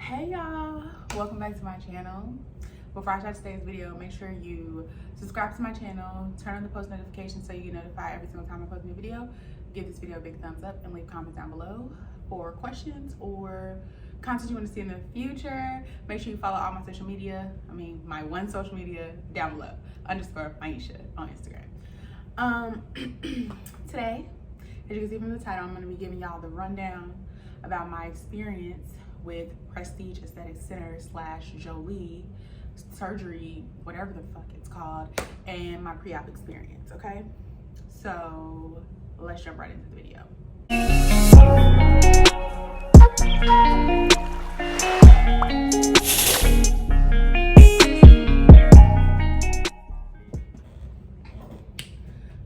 Hey y'all, welcome back to my channel. Before I start today's video, make sure you subscribe to my channel, turn on the post notifications so you get notified every single time I post a new video. Give this video a big thumbs up and leave comments down below for questions or content you want to see in the future. Make sure you follow all my social media. My one social media down below, _mylifeasmyeisha on Instagram. Today, as you can see from the title, I'm going to be giving y'all the rundown about my experience with Prestige Aesthetic Center /Jolie surgery, whatever the fuck it's called, and my pre-op experience, okay? So let's jump right into the video.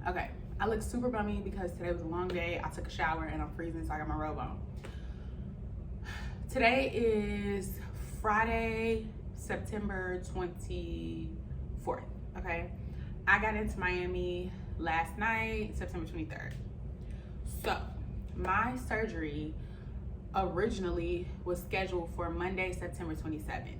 Okay, I look super bummy because today was a long day. I took a shower and I'm freezing, so I got my robe on. Today is Friday, September 24th, okay? I got into Miami last night, September 23rd. So, my surgery originally was scheduled for Monday, September 27th.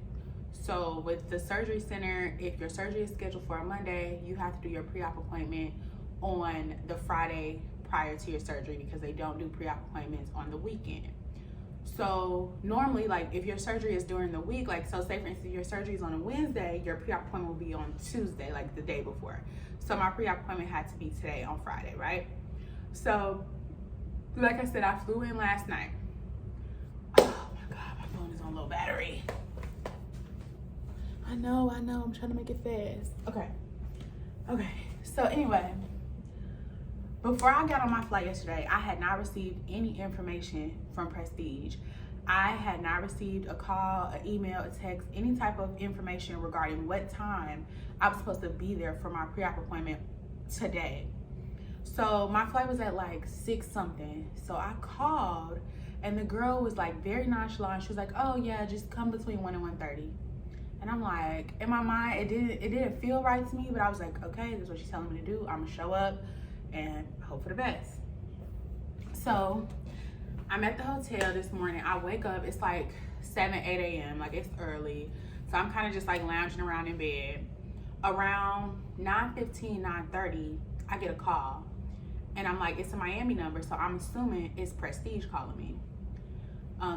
So, with the surgery center, if your surgery is scheduled for a Monday, you have to do your pre-op appointment on the Friday prior to your surgery because they don't do pre-op appointments on the weekend. So normally, like, if your surgery is during the week, like, so say for instance your surgery is on a Wednesday, your pre-op appointment will be on Tuesday, like the day before. So my pre-op appointment had to be today on Friday, right? So like I said, I flew in last night. Oh my god, my phone is on low battery. I know, I'm trying to make it fast. Okay, so anyway, before I got on my flight yesterday, I had not received any information from Prestige. I had not received a call, an email, a text, any type of information regarding what time I was supposed to be there for my pre-op appointment today. So my flight was at like 6 something. So I called and the girl was like very nonchalant. She was like, oh yeah, just come between 1 and 1:30. And I'm like, in my mind, it didn't feel right to me, but I was like, okay, this is what she's telling me to do. I'm gonna show up and hope for the best. So I'm at the hotel this morning. I wake up, it's like 7, 8 a.m. Like, it's early. So I'm kind of just like lounging around in bed. Around 9:15, 9:30, I get a call. And I'm like, it's a Miami number, so I'm assuming it's Prestige calling me.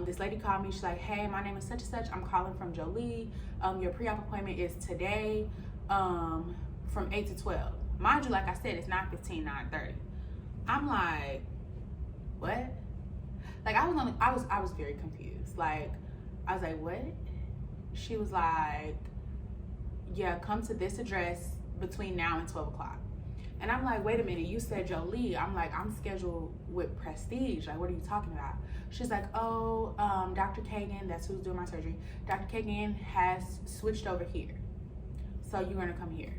This lady called me. She's like, hey, my name is such and such. I'm calling from Jolie. Your pre-op appointment is today from 8 to 12. Mind you, like I said, it's 9:15, 9:30. I'm like, what? Like, I was very confused. Like, I was like, what? She was like, yeah, come to this address between now and 12 o'clock. And I'm like, wait a minute, you said Jolie. I'm like, I'm scheduled with Prestige. Like, what are you talking about? She's like, oh, Dr. Kagan, that's who's doing my surgery. Dr. Kagan has switched over here. So you're gonna come here.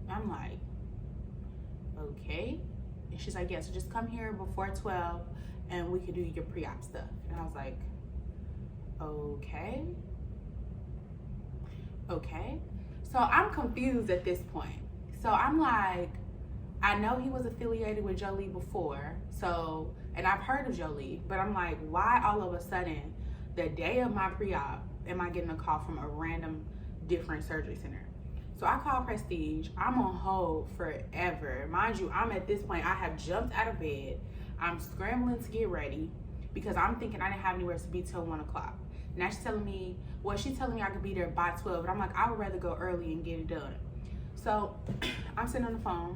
I'm like, okay. And she's like, yeah, so just come here before 12 and we can do your pre-op stuff. And I was like, okay. So I'm confused at this point. So I'm like, I know he was affiliated with Jolie before, so, and I've heard of Jolie, but I'm like, why all of a sudden, the day of my pre-op, am I getting a call from a random different surgery center? So I call Prestige. I'm on hold forever. Mind you, I'm at this point, I have jumped out of bed. I'm scrambling to get ready because I'm thinking I didn't have anywhere to be till 1 o'clock. Now she's telling me, well, she's telling me I could be there by 12, but I'm like, I would rather go early and get it done. So I'm sitting on the phone.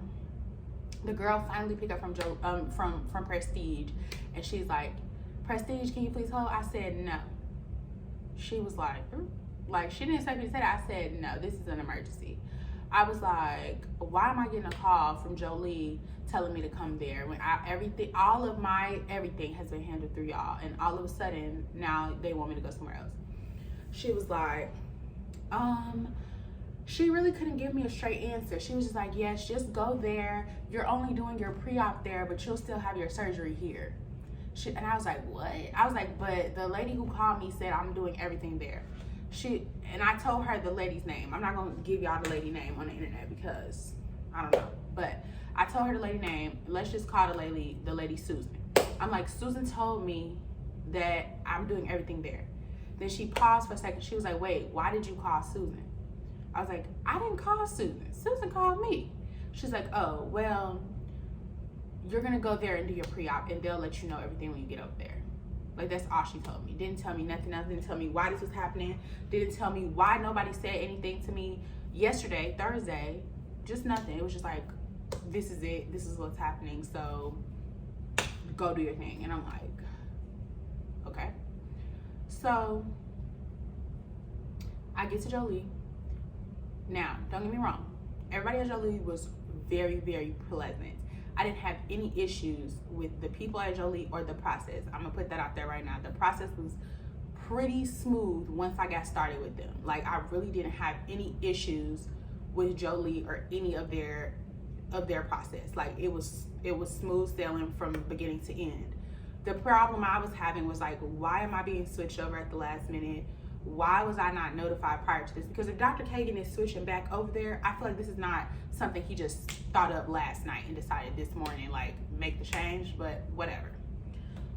The girl finally picked up from Prestige, and she's like, Prestige, can you please hold? I said no. She was like, she didn't expect me to say that. I said, no, this is an emergency. I was like, why am I getting a call from Jolie telling me to come there when all of my everything has been handled through y'all, and all of a sudden now they want me to go somewhere else? She was like, she really couldn't give me a straight answer. She was just like, yes, just go there. You're only doing your pre-op there, but you'll still have your surgery here. And I was like, what? I was like, but the lady who called me said I'm doing everything there. And I told her the lady's name. I'm not gonna give y'all the lady name on the internet because I don't know. But I told her the lady name. Let's just call the lady Susan. I'm like, Susan told me that I'm doing everything there. Then she paused for a second. She was like, wait, why did you call Susan? I was like, I didn't call Susan. Susan called me. She's like, oh, well, you're going to go there and do your pre-op, and they'll let you know everything when you get over there. Like, that's all she told me. Didn't tell me nothing else. Didn't tell me why this was happening. Didn't tell me why nobody said anything to me yesterday, Thursday. Just nothing. It was just like, this is it. This is what's happening. So go do your thing. And I'm like, okay. So I get to Jolie. Now, don't get me wrong. Everybody at Jolie was very, very pleasant. I didn't have any issues with the people at Jolie or the process. I'm gonna put that out there right now. The process was pretty smooth once I got started with them. Like, I really didn't have any issues with Jolie or any of their process. Like, it was smooth sailing from beginning to end. The problem I was having was like, why am I being switched over at the last minute? Why was I not notified prior to this? Because if Dr. Kagan is switching back over there, I feel like this is not something he just thought up last night and decided this morning, like, make the change, but whatever.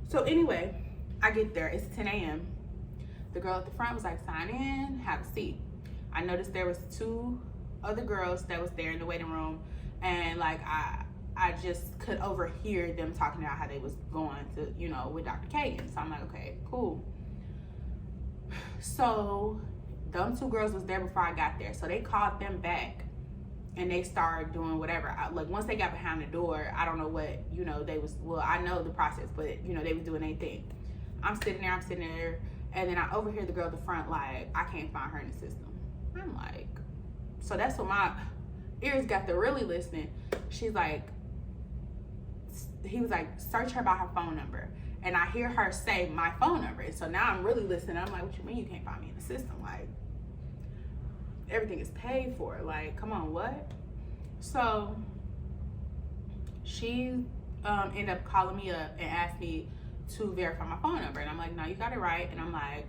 So anyway, I get there, it's 10 a.m. The girl at the front was like, sign in, have a seat. I noticed there was 2 other girls that was there in the waiting room, and like, I just could overhear them talking about how they was going to, you know, with Dr. Kagan. So I'm like, okay, cool. So them 2 girls was there before I got there. So they called them back and they started doing whatever. Like, once they got behind the door, I don't know what, you know, they was, well, I know the process, but you know, they was doing their thing. I'm sitting there, and then I overhear the girl at the front like, I can't find her in the system. I'm like, so that's what my ears got to really listening. She's like, he was like, search her by her phone number. And I hear her say my phone number. And so now I'm really listening. I'm like, what you mean you can't find me in the system? Like, everything is paid for. Like, come on, what? So she ended up calling me up and asked me to verify my phone number. And I'm like, no, you got it right. And I'm like,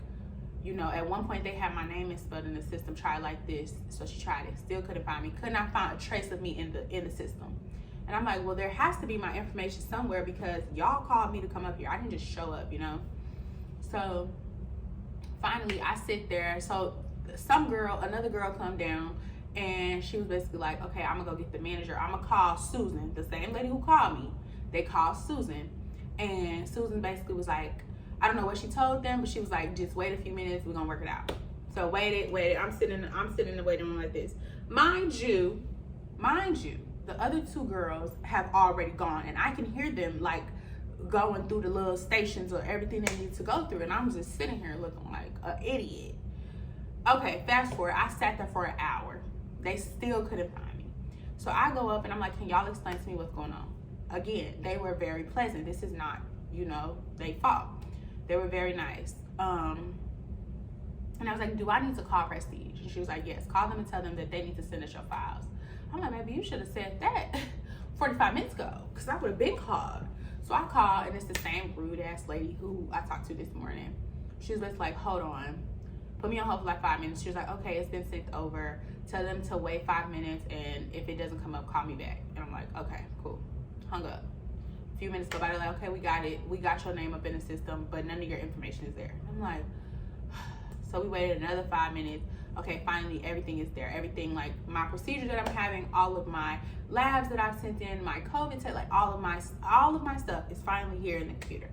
you know, at one point they had my name misspelled in the system. Try like this. So she tried it. Still couldn't find me. Could not find a trace of me in the system. And I'm like, well, there has to be my information somewhere because y'all called me to come up here. I didn't just show up, you know? So finally I sit there. So another girl come down, and she was basically like, okay, I'm gonna go get the manager. I'm gonna call Susan, the same lady who called me. They called Susan, and Susan basically was like, I don't know what she told them, but she was like, just wait a few minutes, we're gonna work it out. So waited. I'm sitting in the waiting room like this. Mind you, the other 2 girls have already gone, and I can hear them like going through the little stations or everything they need to go through, and I'm just sitting here looking like an idiot. Okay, fast forward, I sat there for an hour. They still couldn't find me. So I go up and I'm like, can y'all explain to me what's going on? Again, they were very pleasant. This is not, you know, they fault. They were very nice. And I was like, do I need to call Prestige? And she was like, yes, call them and tell them that they need to send us your files. I'm like, maybe you should have said that 45 minutes ago, because I would have been called. So I called, and it's the same rude ass lady who I talked to this morning. She was just like, hold on, put me on hold for like 5 minutes. She was like, okay, it's been sent over. Tell them to wait 5 minutes, and if it doesn't come up, call me back. And I'm like, okay, cool. Hung up. A few minutes go by, they're like, okay, we got it. We got your name up in the system, but none of your information is there. I'm like, so we waited another 5 minutes. Okay, finally everything is there. Everything, like my procedure that I'm having, all of my labs that I've sent in, my COVID test, like all of my stuff is finally here in the computer.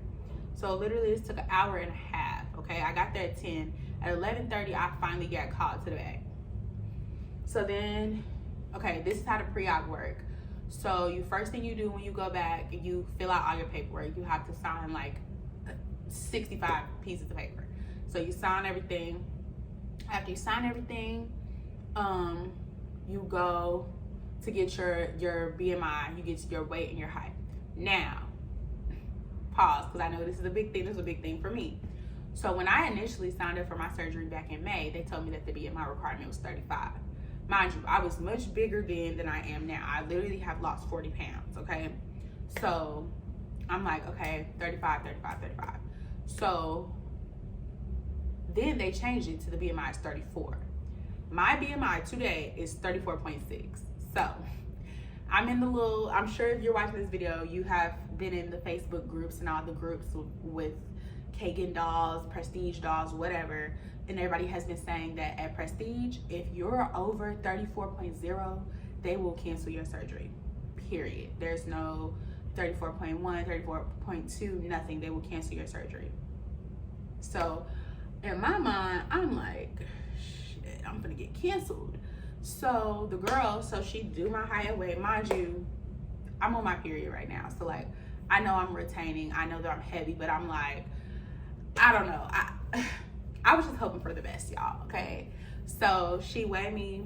So literally this took an hour and a half. Okay, I got there at 10. At 11:30, I finally got called to the back. So then, okay, this is how the pre-op work. So first thing you do when you go back, you fill out all your paperwork. You have to sign like 65 pieces of paper. So you sign everything. After you sign everything, you go to get your BMI, you get your weight and your height. Now, pause, because I know this is a big thing. This is a big thing for me. So when I initially signed up for my surgery back in May, they told me that the BMI requirement was 35. Mind you, I was much bigger then than I am now. I literally have lost 40 pounds, okay? So I'm like, okay, 35. So then they changed it to the BMI is 34. My BMI today is 34.6. So I'm in the I'm sure if you're watching this video, you have been in the Facebook groups and all the groups with Kagan dolls, Prestige dolls, whatever. And everybody has been saying that at Prestige, if you're over 34.0, they will cancel your surgery, period. There's no 34.1, 34.2, nothing. They will cancel your surgery. So in my mind, I'm like, shit, I'm gonna get canceled. So the girl, so she do my height and weight. Mind you, I'm on my period right now. So like, I know I'm retaining. I know that I'm heavy, but I'm like, I don't know. I was just hoping for the best, y'all, okay? So she weighed me.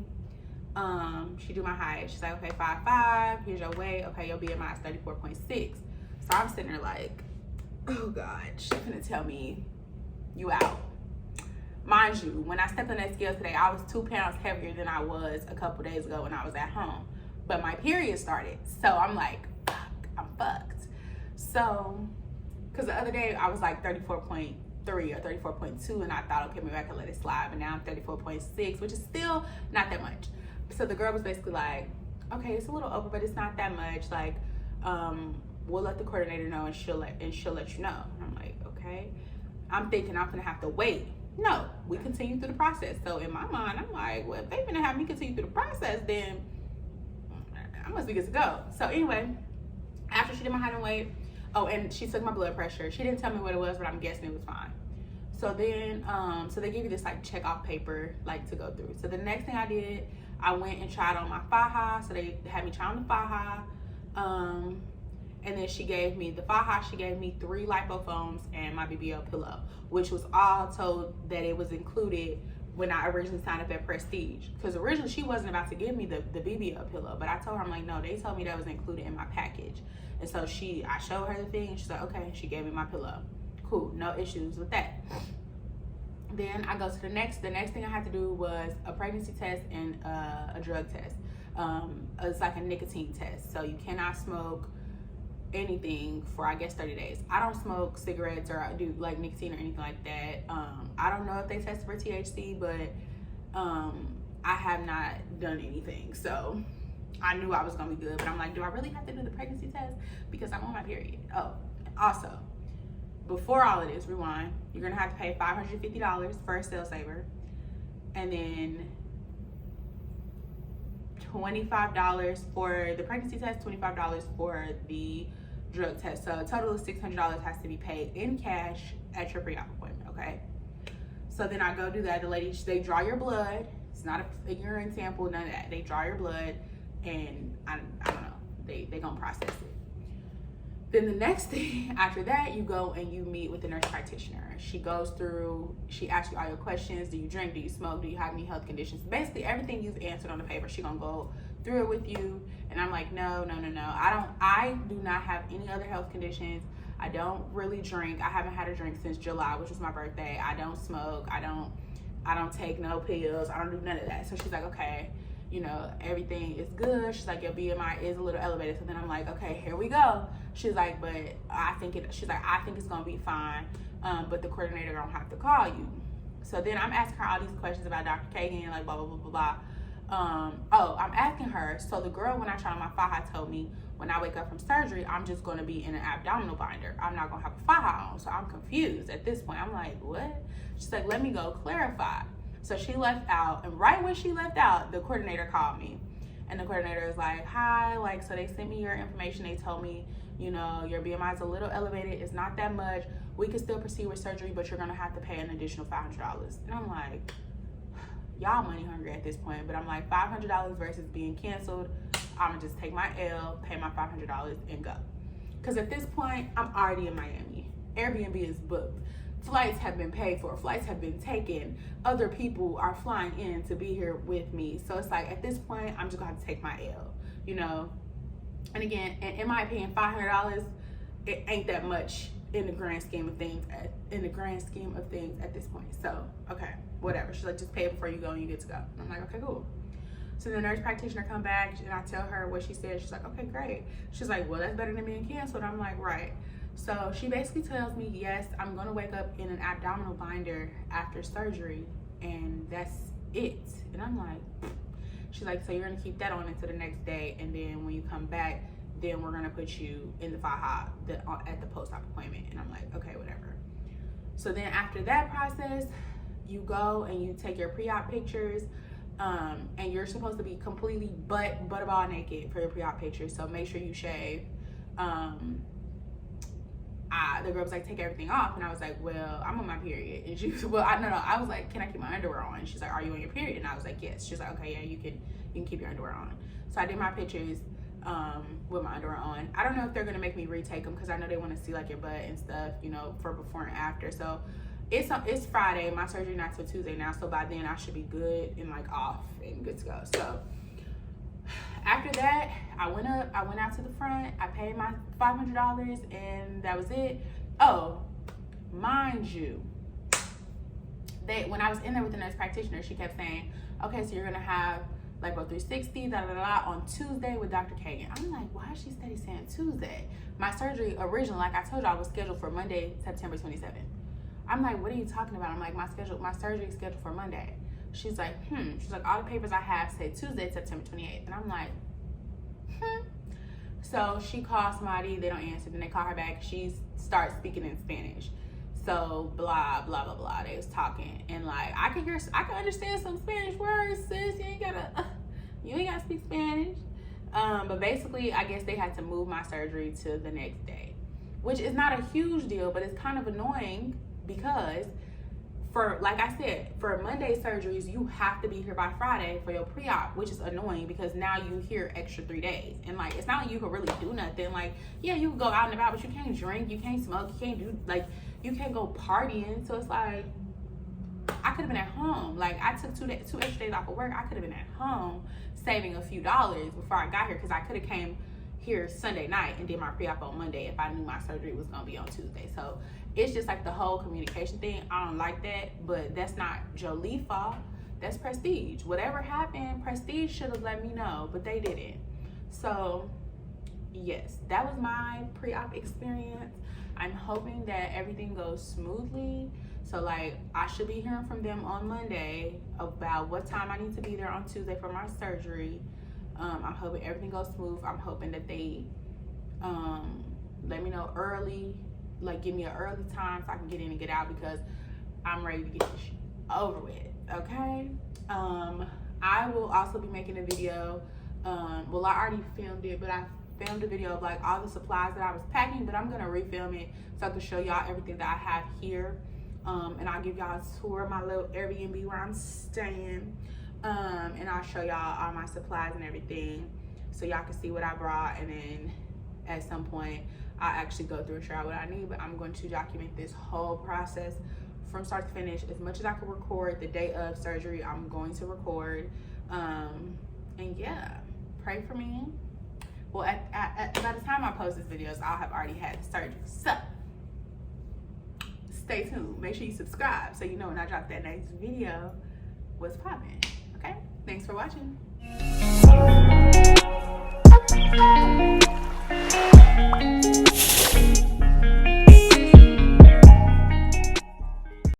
She do my height. She's like, okay, 5'5", here's your weight. Okay, your BMI is 34.6. So I'm sitting there like, oh God, she's gonna tell me you out. Mind you, when I stepped on that scale today, I was 2 pounds heavier than I was a couple days ago when I was at home. But my period started. So I'm like, fuck, I'm fucked. So, because the other day I was like 34.3 or 34.2, and I thought, okay, maybe I could let it slide. But now I'm 34.6, which is still not that much. So the girl was basically like, okay, it's a little over, but it's not that much. Like, we'll let the coordinator know, and she'll let you know. And I'm like, okay. I'm thinking I'm gonna have to wait. No, we continue through the process. So in my mind, I'm like, well, if they're gonna have me continue through the process, then I must be good to go. So anyway, after she did my height and weight, oh, and she took my blood pressure. She didn't tell me what it was, but I'm guessing it was fine. So then, so they give you this like check off paper like to go through. So the next thing I did, I went and tried on my faja. So they had me try on the faja. And then she gave me the faja. She gave me 3 lipofoams and my BBL pillow, which was all told that it was included when I originally signed up at Prestige. Because originally she wasn't about to give me the BBL pillow, but I told her, I'm like, no, they told me that was included in my package. And so I showed her the thing, and she's like, okay. She gave me my pillow. Cool, no issues with that. Then I go to the next thing I had to do was a pregnancy test and a drug test. It's like a nicotine test. So you cannot smoke anything for, I guess, 30 days. I don't smoke cigarettes or do like nicotine or anything like that. I don't know if they tested for THC, but I have not done anything. So I knew I was gonna be good, but I'm like, do I really have to do the pregnancy test? Because I'm on my period. Oh, also, before all of this, rewind, you're gonna have to pay $550 for a cell saver, and then $25 for the pregnancy test, $25 for the drug test. So a total of $600 has to be paid in cash at your pre-op appointment, okay? So then I go do that. The lady, they draw your blood. It's not a urine sample, none of that. They draw your blood, and I don't know, they gonna process it. Then the next thing after that, you go and you meet with the nurse practitioner. She goes through, she asks you all your questions. Do you drink? Do you smoke? Do you have any health conditions? Basically everything you've answered on the paper, she gonna go through it with you. And I'm like, no. I do not have any other health conditions. I don't really drink. I haven't had a drink since July, which was my birthday. I don't smoke. I don't take no pills. I don't do none of that. So she's like, okay, you know, everything is good. She's like, your BMI is a little elevated. So then I'm like, okay, here we go. She's like, but I think it's gonna be fine. But the coordinator gonna have to call you. So then I'm asking her all these questions about Dr. Kagan, like blah, blah, blah, blah, blah. I'm asking her, so the girl, when I tried on my faja, told me when I wake up from surgery, I'm just gonna be in an abdominal binder. I'm not gonna have a faja on. So I'm confused at this point. I'm like, what? She's like, let me go clarify. So she left out, and right when she left out, the coordinator called me. And the coordinator was like, hi, like, so they sent me your information. They told me, you know, your BMI is a little elevated. It's not that much. We can still proceed with surgery, but you're gonna have to pay an additional $500. And I'm like, y'all money hungry at this point. But I'm like, $500 versus being canceled. I'm gonna just take my L, pay my $500 and go. Cause at this point, I'm already in Miami. Airbnb is booked. Flights have been paid for, flights have been taken, other people are flying in to be here with me. So it's like, at this point, I'm just gonna have to take my L, you know? And again, in my opinion, $500, it ain't that much in the grand scheme of things at this point. So, okay, whatever. She's like, just pay it before you go and you get to go. I'm like, okay, cool. So the nurse practitioner come back and I tell her what she said. She's like, okay, great. She's like, well, that's better than being canceled. I'm like, right. So she basically tells me, yes, I'm gonna wake up in an abdominal binder after surgery, and that's it. And I'm like, she's like, so you're gonna keep that on until the next day, and then when you come back, then we're gonna put you in the faja at the post-op appointment. And I'm like, okay, whatever. So then after that process, you go and you take your pre-op pictures, and you're supposed to be completely butterball naked for your pre-op pictures. So make sure you shave. The girl was like, take everything off, and I was like, well, I'm on my period. And she was, well, I was like, can I keep my underwear on? And she's like, are you on your period? And I was like, yes. She's like, okay, yeah, you can keep your underwear on. So I did my pictures with my underwear on. I don't know if they're gonna make me retake them, because I know they want to see like your butt and stuff, you know, for before and after. So it's Friday. My surgery not till Tuesday now, so by then I should be good and like off and good to go. So after that, I went out to the front, I paid my $500, and that was it. Oh, mind you, when I was in there with the nurse practitioner, she kept saying, okay, so you're gonna have lipo 360 on Tuesday with Dr. Kagan. I'm like, why is she steady saying Tuesday? My surgery originally, like I told you, I was scheduled for Monday, September 27th. I'm like, what are you talking about? I'm like, my surgery is scheduled for Monday. She's like, She's like, all the papers I have say Tuesday, September 28th. And I'm like, So she calls somebody, they don't answer. Then they call her back. She starts speaking in Spanish. So blah, blah, blah, blah. They was talking. And like, I can understand some Spanish words, sis. You ain't gotta speak Spanish. But basically, I guess they had to move my surgery to the next day, which is not a huge deal, but it's kind of annoying because like I said, for Monday surgeries, you have to be here by Friday for your pre-op, which is annoying because now you here extra 3 days. And like, it's not like you can really do nothing. Like, yeah, you can go out and about, but you can't drink, you can't smoke, you can't go partying. So it's like, I could have been at home. Like, I took 2 extra days off of work. I could have been at home saving a few dollars before I got here, because I could have came here Sunday night and did my pre-op on Monday if I knew my surgery was gonna be on Tuesday. So it's just like the whole communication thing. I don't like that, but that's not Jolie fault. That's Prestige. Whatever happened, Prestige should have let me know, but they didn't. So yes, that was my pre-op experience. I'm hoping that everything goes smoothly. So like, I should be hearing from them on Monday about what time I need to be there on Tuesday for my surgery. I'm hoping everything goes smooth. I'm hoping that they let me know early, like give me an early time so I can get in and get out, because I'm ready to get this shit over with, okay? I will also be making a video. Well, I already filmed it, but I filmed a video of like all the supplies that I was packing, but I'm gonna refilm it so I can show y'all everything that I have here. And I'll give y'all a tour of my little Airbnb where I'm staying. And I'll show y'all all my supplies and everything so y'all can see what I brought. And then at some point, I'll actually go through and show y'all what I need. But I'm going to document this whole process from start to finish. As much as I can record the day of surgery, I'm going to record. And yeah, pray for me. Well, by the time I post this videos, I'll have already had the surgery. So stay tuned. Make sure you subscribe so you know when I drop that next video what's popping. Okay? Thanks for watching.